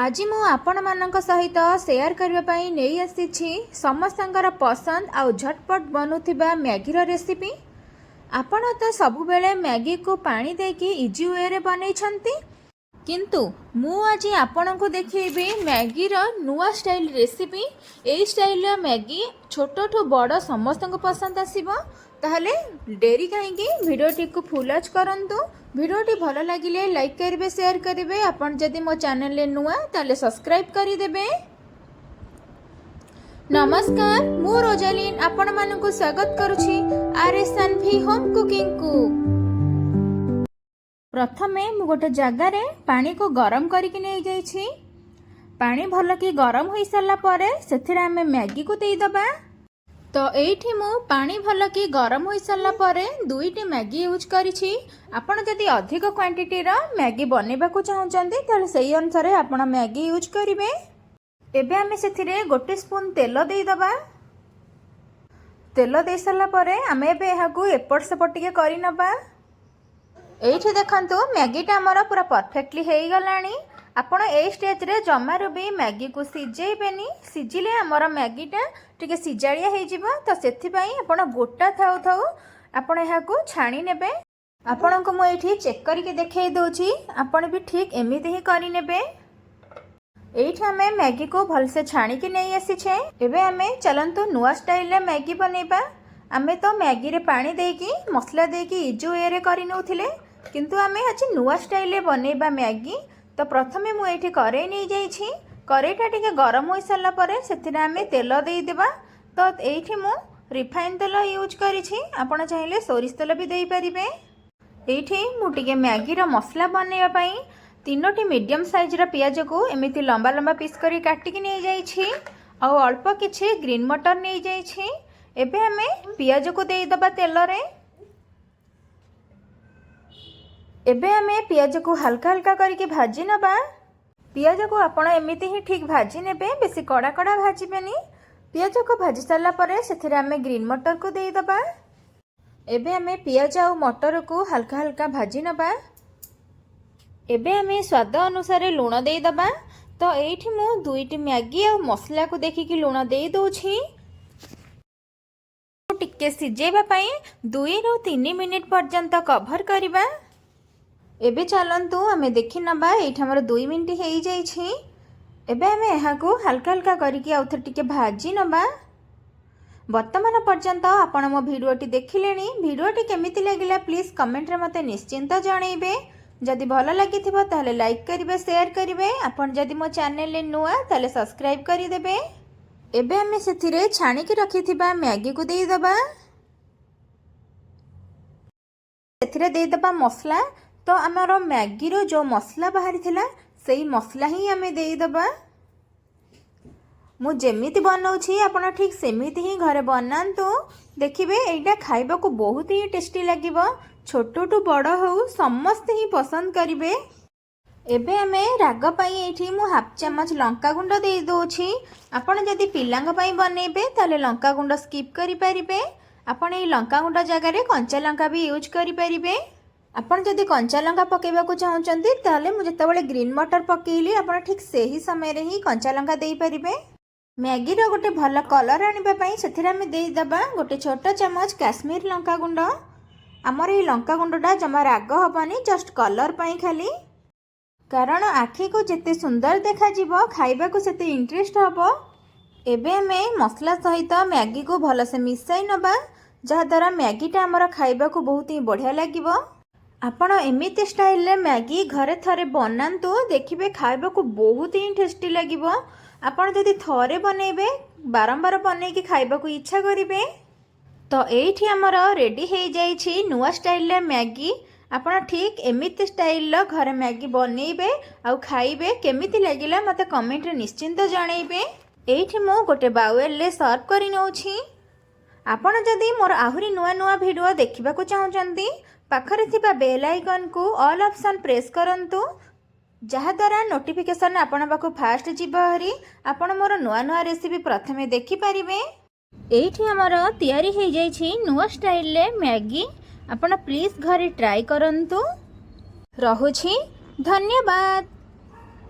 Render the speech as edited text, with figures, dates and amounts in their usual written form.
आज मु आपण मानक सहित शेयर करने नहीं आसी समस्तंकर पसंद आउ झटपट बनुथिबा मैगी रो रेसिपी। आपण तो सबु बेले मैगी को पानी देकी इजी वे रे बनै छंती, किंतु मु आज आपण को देखैबी मैगी रो नुआ स्टाइल रेसिपी। एई स्टाइल रो मैगी छोटो बड़ समस्त को पसंद आसीबो। ताहले डेरी कहीं भिडियोटी को फुल वॉच करंतु। भिडियोटी भल लगिले लाइक करेंगे, शेयर करेंगे। आपण जदि मो चैनल ले नुआ ताले सब्सक्राइब करिदेबे। नमस्कार, मु रोजालिन आपण मानकु स्वागत करुछि RSNV होम कुकिंग को। प्रथमे मु गोटे जगह रे पानी को गरम करके नै जाइछि। पानी भल कि गरम होई साला परे सेथिरे हमें मैगी को देई दबा। तो एठी मु पानी भल कि गरम होई साला परे दुईटी मैगी यूज करिछि। आपण जदि अधिक क्वांटिटी रा मैगी बनेबा को चाहउचंदी ताले सही अनुसार आपण मैगी यूज करिवे। एबे हमें सेथिरे गोटे स्पून तेल देई दबा। तेल दे साला परे हमें एबे एहा को एपट सेपट टिके करि नबा। एठी देखंतु मैगीटा हमर पूरा परफेक्टली हेई गलानी। आपण ए स्टेज रे जमारू भी मैगी को सिजेबेनी। सिजिले हमर मैगीटा टिके सिजाड़िया हो जिवो। तो सेथिबाई आपण गोटा थाउ थाउ आपण एहा को छाणी नेबे। आपण को मु एठी चेक करके देखाई दोछि, आपण भी ठीक एमिति ही करि नेबे। एठी हमें मैगी को भल से छाणी के नहीं आसी छे। एबे हमें चलंतु नुआ स्टाइल रे मैगी बनेबा। हमें तो मैगी रे पानी देकी मसला देकी इजो वे रे करि नउथिले, किंतु हमें आज नुआ स्टाइल रे बनेबा मैगी। तो प्रथमे मु एठी करेई नहीं जाइछि। करेईटा टिके गरम होई साला परे सेथिरे हमें तेल देई देबा। तो एठी मु रिफाइन तेल यूज करिछि, आपण चाहिले सोरिष तेल भी देई परिबे। एठी मु टिके मैगी रो मसला बनेबा पई तीनोटी मीडियम साइज रा पियाज को एमिति लंबा लंबा पीस करी काटिकी नहीं जाइछि। आ अल्प किछि ग्रीन मटर नहीं जाइछि। एबे हमें पियाज को देई दबा तेल रे। एबे हमें पियाज को हल्का हल्का करके भाजी नबा। पियाज को आपण एमिति ही ठीक भाजी नेबे, बेसी कड़ा कड़ा भाजीबेनी। पियाज को भाजी साला परे सेथिरे हमें ग्रीन मटर को देई दबा। एबे हमें पियाज और मटर को हल्का हल्का भाजी नबा। एबे हमें स्वाद अनुसार लूण देई दबा। तो एठी मु दुईटी मैगी और मसला को देखिकी लूण देई दोछि। टिके सिजेबा पई 2 ରୁ 3 मिनिट पर्यंत कवर करिबा। एबे चलंतु हमें देखि नबा। एठी हमर 2 मिनिट हेई जाइछि। एबे हमें एहा को हल्का हल्का करके आउथर टिके भाजी नबा। वर्तमान पर्यंत आपण मो भिडियोटी देखिलेनी। भिडियोटी केमिति लागिला प्लीज कमेंट रे मते निश्चिंत जणाइबे। जदि भल लागिथिबो ताले लाइक करिवे, शेयर करिवे। आपण जदि मो चैनल ले नुआ ताले सब्सक्राइब करि देबे। एबे हमें सेथिरे छाणी के रखिथिबा मैगी को देई दबा। सेथिरे देई दबा मसला। तो आमर मैगी रो जो मसला बाहरी थिला सेही मसला ही हमें देई दबा। मु जेमिति बनाउछि आपण ठीक सेमिति ही घरे बनांतु। देखिबे एइटा खाइबा को बहुत ही टेस्टी लागिबो। छोटू बड़ हो समस्त ही पसंद करिवे। एबे हमें राग पाई एठी मु हाफ चम्मच लंका गुंड दे दोछि। आपण जदि पिलांग पाई बनेबे ताले लंका गुंड स्किप करि परिबे। आपण ए लंका गुंड जगह रे कंचा लंका भी यूज करि परिबे। आपण जदि कंचा लंका पकेबा को चाहउचंती ताले मु जेतेबेले ग्रीन मटर पकेइली आपण ठीक सेही समय रे ही कंचा लंका देई परिबे। मैगी रो गोटे भल कलर आनिबा पई सेथिरे हमें देई दबा गोटे छोटा चम्मच काश्मीर लंका गुंड। आमर ये लंका गुंडटा जमा राग हबनी, जस्ट कलर पाई खाली। कारण आखि को जिते सुंदर देखा जिवो खाइबा को सेते इंटरेस्ट हबो। एबे हमें मसला सहित मैगी को भल से मिसाई नबा, जहा द्वारा मैगीटा आमर खाइबा को बहुत ही बढ़िया लागिवो। आपण एमिति स्टाइल रे मैगी घरे थरे बनांतु, देखिबे खाइबा को बहुत ही टेस्टी लागिवो। आपण जदि थरे बनेबे बारंबार बनै कि खाइबा को इच्छा करिवे। तो एठी हमर रेडी हो जाइछि नुआ स्टाइल रे मैगी। आपण ठीक एमिति स्टाइल रो घरे मैगी बनेइबे आउ खाइबे। केमिति लागिला मते कमेंट रे निश्चिंत जणाइबे। एठी मो गोटे बाउल ले सर्व करि नउछि। आपण जदि मोर आहुरी नुआ नुआ वीडियो देखिबा को चाहउचंती पाखरे थिबा बेल आइकन को ऑल ऑप्शन प्रेस करंतु, जहा द्वारा नोटिफिकेशन आपण पाखु फास्ट जिबो हरी। आपण मोर नुआ नुआ रेसिपी प्रथमे देखि परिबे। एठी हमर तैयारी हो जाइछि नुआ स्टाइल रे मैगी। आपण प्लीज घरे ट्राई करंतु। रहुछि, धन्यवाद।